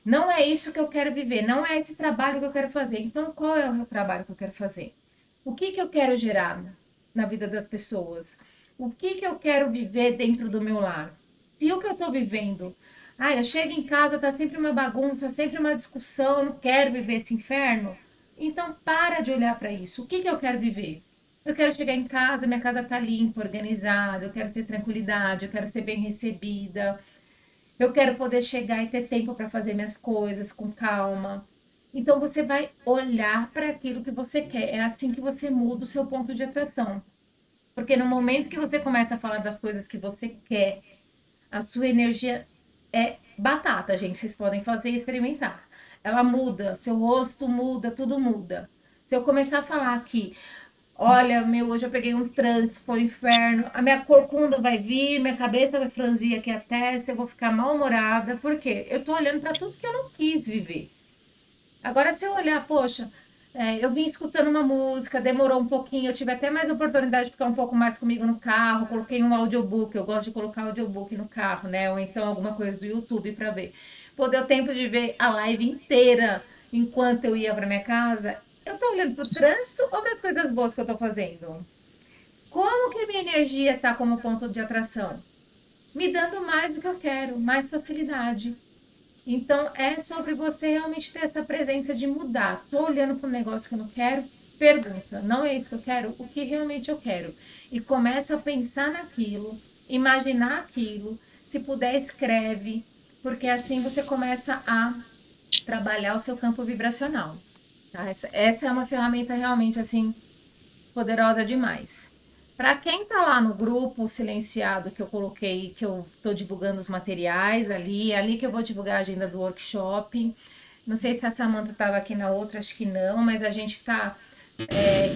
Não é isso que eu quero viver, não é esse trabalho que eu quero fazer. Então, qual é o trabalho que eu quero fazer? O que eu quero gerar na vida das pessoas? O que eu quero viver dentro do meu lar? Se o que eu estou vivendo, eu chego em casa, tá sempre uma bagunça, sempre uma discussão, eu não quero viver esse inferno. Então, para de olhar para isso. O que eu quero viver? Eu quero chegar em casa, minha casa tá limpa, organizada, eu quero ter tranquilidade, eu quero ser bem recebida, eu quero poder chegar e ter tempo para fazer minhas coisas com calma. Então você vai olhar para aquilo que você quer. É assim que você muda o seu ponto de atração. Porque no momento que você começa a falar das coisas que você quer, a sua energia é batata, gente. Vocês podem fazer e experimentar. Ela muda, seu rosto muda, tudo muda. Se eu começar a falar aqui, olha, hoje eu peguei um trânsito, foi um inferno. A minha corcunda vai vir, minha cabeça vai franzir aqui a testa, eu vou ficar mal-humorada. Por quê? Eu tô olhando para tudo que eu não quis viver. Agora, se eu olhar, poxa, eu vim escutando uma música, demorou um pouquinho, eu tive até mais oportunidade de ficar um pouco mais comigo no carro, coloquei um audiobook, eu gosto de colocar audiobook no carro, né? Ou então alguma coisa do YouTube para ver. Pô, deu tempo de ver a live inteira enquanto eu ia para minha casa. Eu tô olhando pro trânsito ou para as coisas boas que eu tô fazendo? Como que a minha energia tá como ponto de atração? Me dando mais do que eu quero, mais facilidade. Então, é sobre você realmente ter essa presença de mudar. Tô olhando para um negócio que eu não quero, pergunta, não é isso que eu quero? O que realmente eu quero? E começa a pensar naquilo, imaginar aquilo. Se puder, escreve. porque assim você começa a trabalhar o seu campo vibracional. Tá? Essa é uma ferramenta realmente assim poderosa demais. Para quem tá lá no grupo silenciado que eu coloquei, que eu tô divulgando os materiais ali, é ali que eu vou divulgar a agenda do workshop. Não sei se a Samantha estava aqui na outra, acho que não, mas a gente está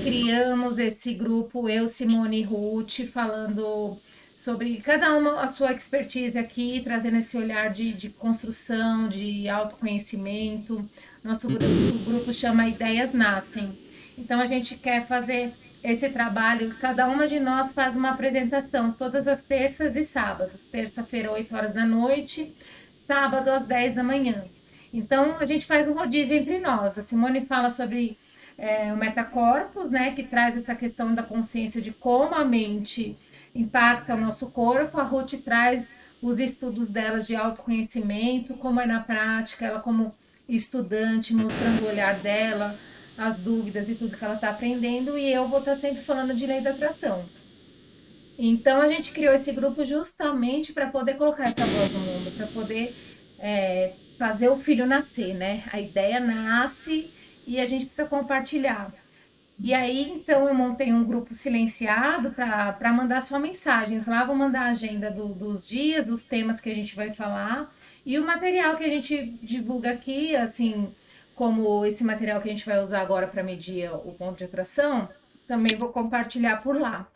criamos esse grupo, eu, Simone e Ruth, falando sobre cada uma a sua expertise aqui, trazendo esse olhar de construção, de autoconhecimento. Nosso grupo chama Ideias Nascem. Então a gente quer fazer esse trabalho, cada uma de nós faz uma apresentação todas as terças e sábados. Terça-feira, 8 horas da noite, sábado às 10 da manhã. Então a gente faz um rodízio entre nós. A Simone fala sobre o metacorpus, né, que traz essa questão da consciência de como a mente impacta o nosso corpo. A Ruth traz os estudos delas de autoconhecimento, como é na prática, ela como estudante, mostrando o olhar dela, as dúvidas e tudo que ela está aprendendo, e eu vou estar sempre falando de lei da atração. Então a gente criou esse grupo justamente para poder colocar essa voz no mundo, para poder fazer o filho nascer, né? A ideia nasce e a gente precisa compartilhar. E aí, então, eu montei um grupo silenciado para mandar só mensagens. Lá vou mandar a agenda dos dias, os temas que a gente vai falar e o material que a gente divulga aqui, assim, como esse material que a gente vai usar agora para medir o ponto de atração, também vou compartilhar por lá.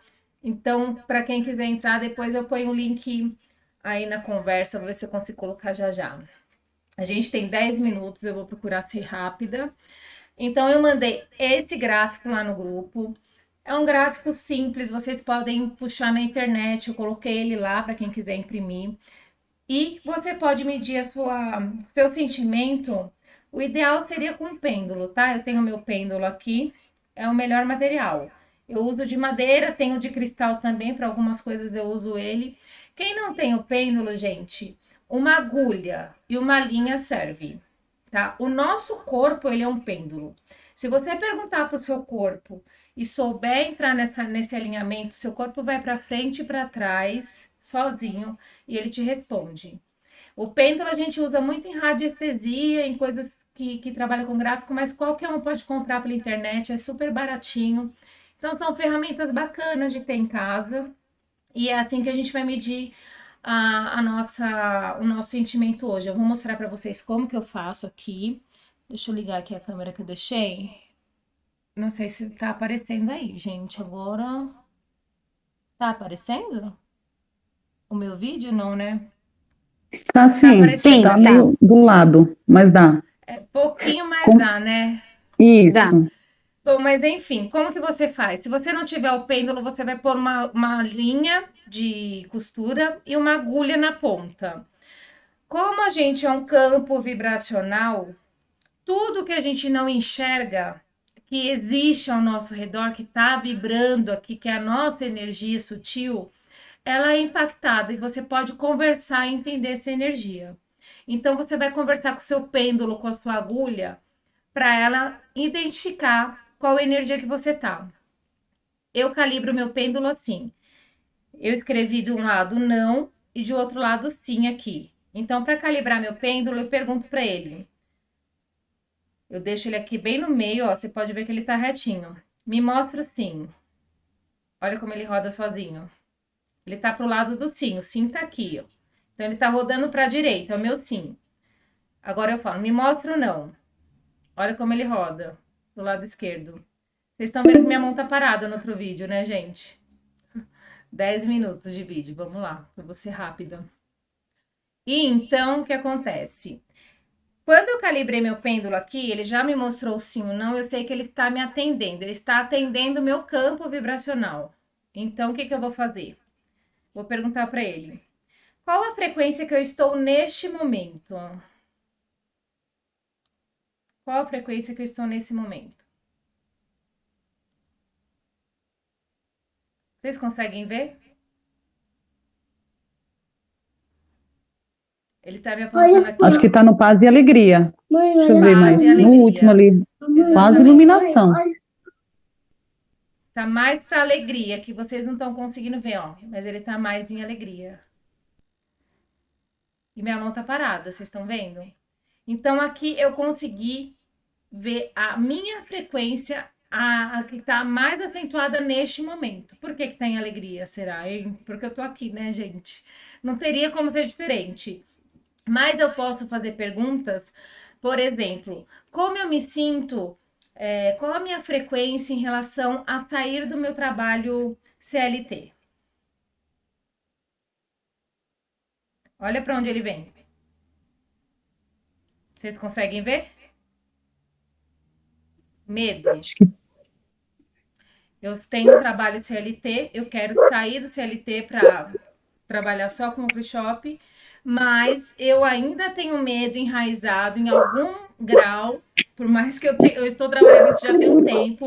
Então, para quem quiser entrar, depois eu ponho o link aí na conversa, vou ver se eu consigo colocar já já. A gente tem 10 minutos, eu vou procurar ser rápida. Então, eu mandei esse gráfico lá no grupo. É um gráfico simples, vocês podem puxar na internet, eu coloquei ele lá para quem quiser imprimir. E você pode medir seu sentimento. O ideal seria com pêndulo, tá? Eu tenho meu pêndulo aqui, é o melhor material. Eu uso de madeira, tenho de cristal também, para algumas coisas eu uso ele. Quem não tem o pêndulo, gente, uma agulha e uma linha serve, tá? O nosso corpo, ele é um pêndulo. Se você perguntar para o seu corpo e souber entrar nesse alinhamento, seu corpo vai para frente e para trás, sozinho, e ele te responde. O pêndulo a gente usa muito em radiestesia, em coisas que trabalham com gráfico, mas qualquer um pode comprar pela internet, é super baratinho. Então, são ferramentas bacanas de ter em casa. E é assim que a gente vai medir o nosso sentimento hoje. Eu vou mostrar para vocês como que eu faço aqui. Deixa eu ligar aqui a câmera que eu deixei. Não sei se tá aparecendo aí, gente. Agora. Tá aparecendo? O meu vídeo? Não, né? Tá Tá assim, aparecendo. tá Sim, tá. meio do lado, mas dá. Pouquinho mais Com- dá, né? Dá. Isso. Bom, mas enfim, como que você faz? Se você não tiver o pêndulo, você vai pôr uma linha de costura e uma agulha na ponta. Como a gente é um campo vibracional, tudo que a gente não enxerga, que existe ao nosso redor, que está vibrando aqui, que é a nossa energia sutil, ela é impactada e você pode conversar e entender essa energia. Então, você vai conversar com o seu pêndulo, com a sua agulha, para ela identificar qual energia que você tá. Eu calibro meu pêndulo assim. Eu escrevi de um lado não e de outro lado sim aqui. Então, para calibrar meu pêndulo, eu pergunto para ele. Eu deixo ele aqui bem no meio, ó. Você pode ver que ele tá retinho. Me mostra o sim. Olha como ele roda sozinho. Ele tá pro lado do sim. O sim tá aqui, ó. Então, ele tá rodando para a direita, é o meu sim. Agora eu falo, me mostra o não. Olha como ele roda pro lado esquerdo. Vocês estão vendo que minha mão tá parada no outro vídeo, né, gente? 10 minutos de vídeo, vamos lá, eu vou ser rápida. E então, o que acontece? Quando eu calibrei meu pêndulo aqui, ele já me mostrou o sim ou não, eu sei que ele está me atendendo, ele está atendendo o meu campo vibracional. Então, o que eu vou fazer? Vou perguntar para ele: qual a frequência que eu estou neste momento? Qual a frequência que eu estou nesse momento? Vocês conseguem ver? Ele tá me apontando aqui, Acho que ó. tá no paz e alegria. Deixa eu ver mais. Paz e No último alegria. ali, quase Exatamente. iluminação. Tá mais para alegria, que vocês não estão conseguindo ver, ó. Mas ele tá mais em alegria. e minha mão tá parada, vocês estão vendo? Então aqui eu consegui ver a minha frequência, a que tá mais acentuada neste momento. Por que que tá em alegria, será, hein? Porque eu tô aqui, né, gente? Não teria como ser diferente. Mas eu posso fazer perguntas, por exemplo, como eu me sinto, qual a minha frequência em relação a sair do meu trabalho CLT? Olha para onde ele vem. Vocês conseguem ver? Medo. Acho que Eu tenho um trabalho CLT, eu quero sair do CLT para trabalhar só com workshop, mas eu ainda tenho medo enraizado em algum grau, por mais que eu estou trabalhando isso já tem um tempo,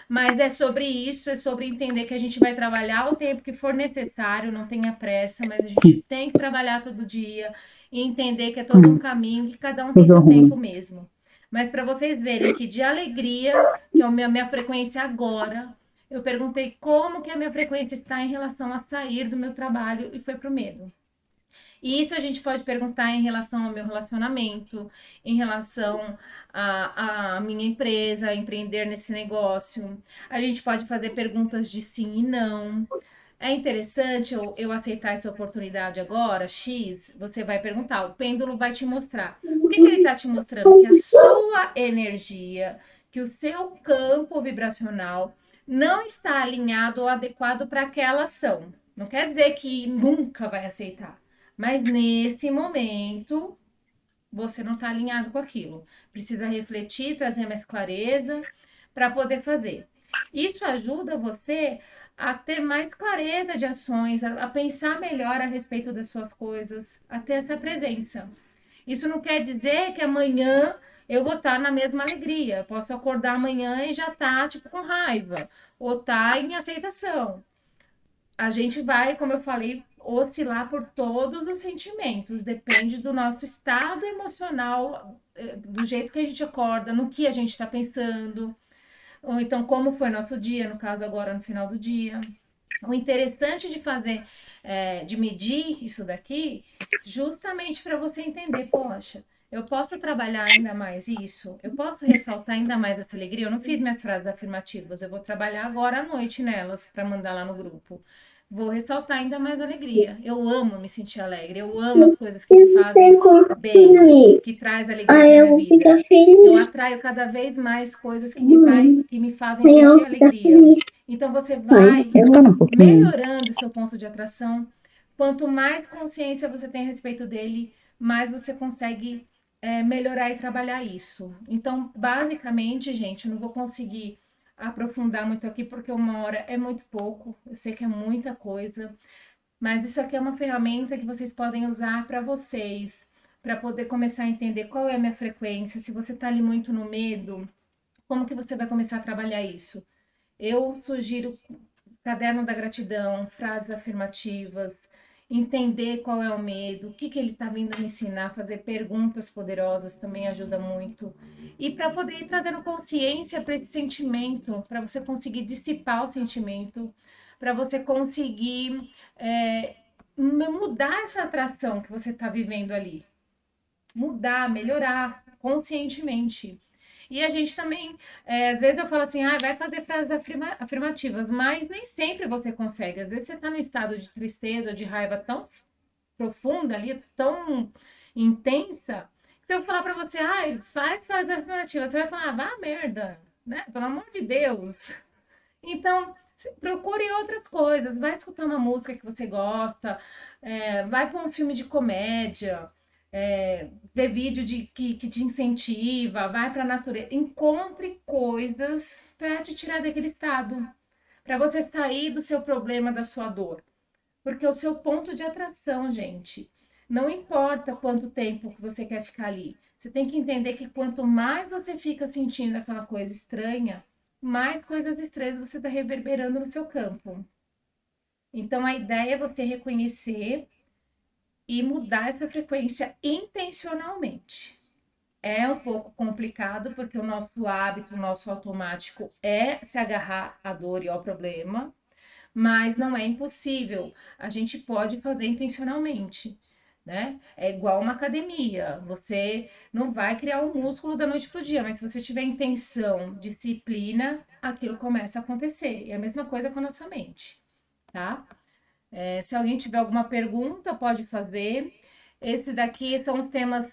mas é sobre isso, é sobre entender que a gente vai trabalhar o tempo que for necessário, não tenha pressa, mas a gente tem que trabalhar todo dia e entender que é todo um caminho, que cada um tem seu tempo mesmo. Mas para vocês verem que de alegria, que é a minha frequência agora, eu perguntei como que a minha frequência está em relação a sair do meu trabalho e foi pro medo. E isso a gente pode perguntar em relação ao meu relacionamento, em relação à minha empresa, a empreender nesse negócio. A gente pode fazer perguntas de sim e não. É interessante eu aceitar essa oportunidade agora, X, você vai perguntar, o pêndulo vai te mostrar. O que ele está te mostrando? Que a sua energia, que o seu campo vibracional não está alinhado ou adequado para aquela ação. Não quer dizer que nunca vai aceitar, mas nesse momento você não está alinhado com aquilo. Precisa refletir, trazer mais clareza para poder fazer. Isso ajuda você a ter mais clareza de ações, a pensar melhor a respeito das suas coisas, a ter essa presença. Isso não quer dizer que amanhã eu vou estar na mesma alegria. Eu posso acordar amanhã e já estar tipo com raiva, ou estar em aceitação. A gente vai, como eu falei, oscilar por todos os sentimentos, depende do nosso estado emocional, do jeito que a gente acorda, no que a gente está pensando, ou então como foi nosso dia, no caso agora no final do dia. O interessante de fazer, de medir isso daqui, justamente para você entender, poxa, eu posso trabalhar ainda mais isso? Eu posso ressaltar ainda mais essa alegria? Eu não fiz minhas frases afirmativas, eu vou trabalhar agora à noite nelas para mandar lá no grupo. Vou ressaltar ainda mais alegria. Eu amo me sentir alegre, eu amo as coisas que me fazem bem, que traz alegria para minha vida. Eu atraio cada vez mais coisas que me fazem sentir alegria. Então você vai melhorando o seu ponto de atração. Quanto mais consciência você tem a respeito dele, mais você consegue melhorar e trabalhar isso. Então, basicamente, gente, eu não vou conseguir aprofundar muito aqui, porque 1 hora é muito pouco, eu sei que é muita coisa, mas isso aqui é uma ferramenta que vocês podem usar para vocês, para poder começar a entender qual é a minha frequência, se você está ali muito no medo, como que você vai começar a trabalhar isso? Eu sugiro caderno da gratidão, frases afirmativas, entender qual é o medo, o que, que ele está vindo me ensinar, fazer perguntas poderosas também ajuda muito. E para poder ir trazendo consciência para esse sentimento, para você conseguir dissipar o sentimento, para você conseguir mudar essa atração que você está vivendo ali. Mudar, melhorar conscientemente. E a gente também, às vezes eu falo assim, vai fazer frases afirmativas, mas nem sempre você consegue. Às vezes você está num estado de tristeza ou de raiva tão profunda ali, tão intensa, que se eu falar para você, faz frases afirmativas, você vai falar, vá merda, né? Pelo amor de Deus. Então, procure outras coisas, vai escutar uma música que você gosta, vai para um filme de comédia, ver vídeo que te incentiva, vai para a natureza, encontre coisas para te tirar daquele estado, para você sair do seu problema, da sua dor. Porque o seu ponto de atração, gente, não importa quanto tempo que você quer ficar ali. Você tem que entender que quanto mais você fica sentindo aquela coisa estranha, mais coisas estranhas você está reverberando no seu campo. Então, a ideia é você reconhecer e mudar essa frequência intencionalmente. É um pouco complicado, porque o nosso hábito, o nosso automático é se agarrar à dor e ao problema, mas não é impossível. A gente pode fazer intencionalmente. né? É igual uma academia. Você não vai criar um músculo da noite pro dia, mas se você tiver intenção, disciplina, aquilo começa a acontecer. E a mesma coisa com a nossa mente, tá? Se alguém tiver alguma pergunta, pode fazer. Esse daqui são os temas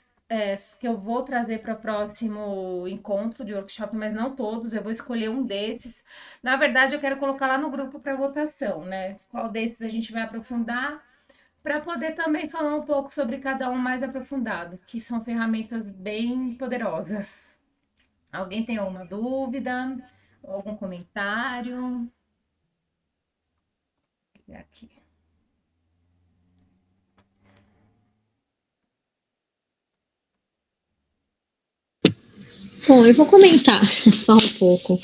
que eu vou trazer para o próximo encontro de workshop, mas não todos, eu vou escolher um desses. Na verdade, eu quero colocar lá no grupo para votação, né? Qual desses a gente vai aprofundar, para poder também falar um pouco sobre cada um mais aprofundado, que são ferramentas bem poderosas. Alguém tem alguma dúvida? Algum comentário? Aqui. Bom, eu vou comentar só um pouco.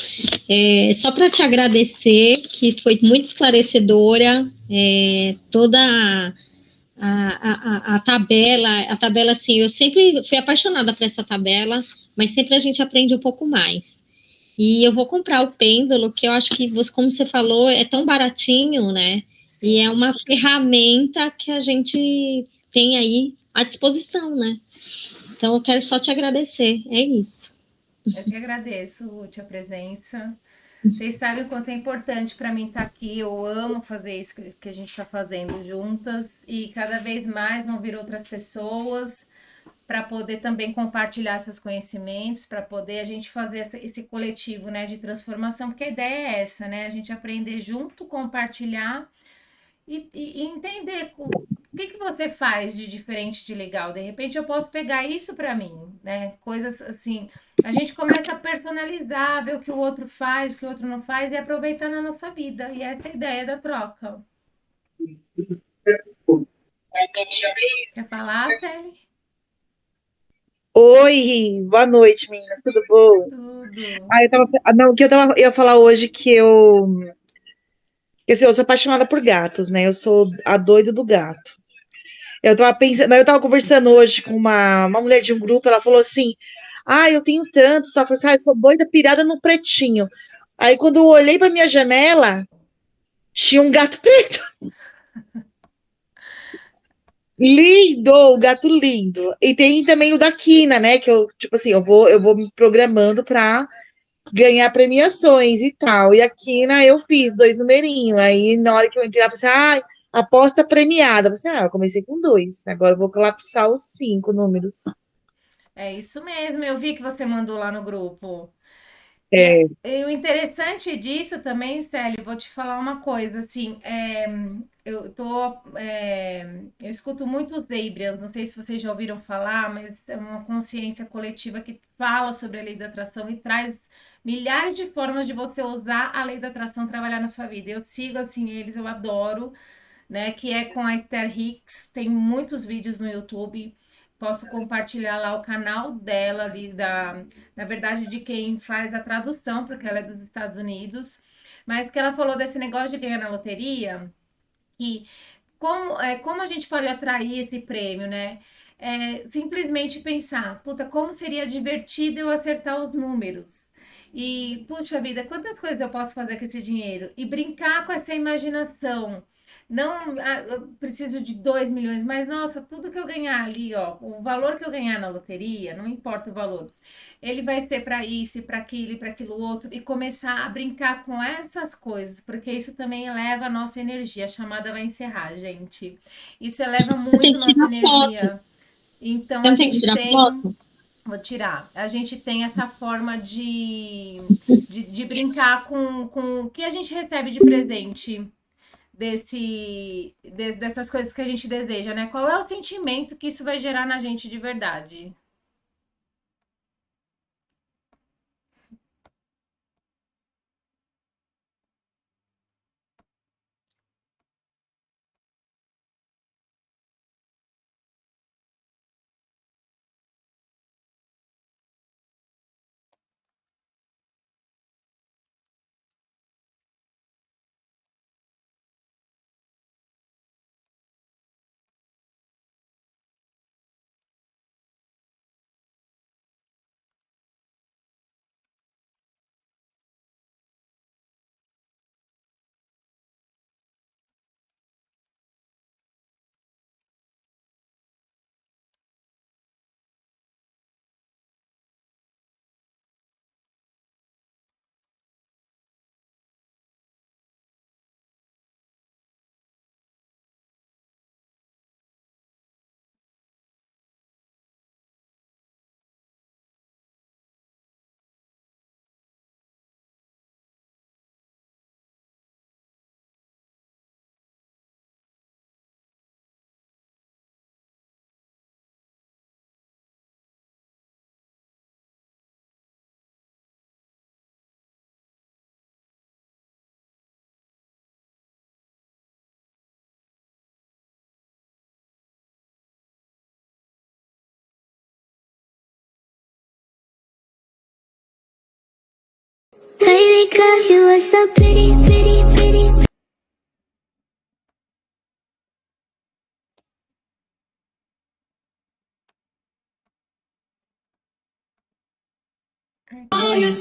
Só para te agradecer, que foi muito esclarecedora, toda a tabela, assim, eu sempre fui apaixonada por essa tabela, mas sempre a gente aprende um pouco mais. E eu vou comprar o pêndulo, que eu acho que, como você falou, é tão baratinho, né? E Sim. é uma ferramenta que a gente tem aí à disposição, né? Então, eu quero só te agradecer, é isso. Eu que agradeço, Ruth, a presença. Vocês sabem o quanto é importante para mim estar aqui. Eu amo fazer isso que a gente está fazendo juntas e cada vez mais vão vir outras pessoas para poder também compartilhar seus conhecimentos, para poder a gente fazer esse coletivo, né, de transformação, porque a ideia é essa, né? A gente aprender junto, compartilhar e entender o que você faz de diferente, de legal. De repente eu posso pegar isso para mim, né? Coisas assim, a gente começa a personalizar, ver o que o outro faz, o que o outro não faz e aproveitar na nossa vida. E essa é a ideia da troca. Quer falar, Sally? Oi, boa noite, meninas, tudo bom? Tudo. Não, eu ia falar hoje que assim, eu sou apaixonada por gatos, né? Eu sou a doida do gato. Eu tava pensando, eu tava conversando hoje com uma mulher de um grupo, ela falou assim: "Ah, eu tenho tantos", tá? Eu falei assim: "Ah, eu sou doida pirada no pretinho". Aí quando eu olhei pra minha janela, tinha um gato preto. Lindo, o gato lindo. E tem também o da Quina, né? Que eu, tipo assim, eu vou me programando pra ganhar premiações e tal. E aqui eu fiz 2 numerinhos. Aí na hora que eu entrei lá, eu pensei, aposta premiada. Eu comecei com 2. Agora eu vou colapsar os 5 números. É isso mesmo, eu vi que você mandou lá no grupo. É, E o interessante disso também, Célio, vou te falar uma coisa, assim, eu escuto muitos Abrams, não sei se vocês já ouviram falar, mas é uma consciência coletiva que fala sobre a lei da atração e traz milhares de formas de você usar a lei da atração trabalhar na sua vida. Eu sigo, assim, eles, eu adoro, né, que é com a Esther Hicks, tem muitos vídeos no YouTube, posso compartilhar lá o canal dela ali na verdade de quem faz a tradução, porque ela é dos Estados Unidos, mas que ela falou desse negócio de ganhar na loteria, que como a gente pode atrair esse prêmio, né? Simplesmente pensar, puta, como seria divertido eu acertar os números. E, puxa vida, quantas coisas eu posso fazer com esse dinheiro? E brincar com essa imaginação. Não, eu preciso de 2 milhões, mas nossa, tudo que eu ganhar ali, ó, o valor que eu ganhar na loteria, não importa o valor, ele vai ser para isso, e para aquilo, e para aquilo outro, e começar a brincar com essas coisas, porque isso também eleva a nossa energia. A chamada vai encerrar, gente. Isso eleva Você tem muito que nossa tirar foto. energia. Então Você a não tem que gente tirar tem, foto? vou tirar, a gente tem essa forma de brincar com o que a gente recebe de presente dessas coisas que a gente deseja, né? Qual é o sentimento que isso vai gerar na gente de verdade? Baby girl, you are so pretty, pretty, pretty. Ai,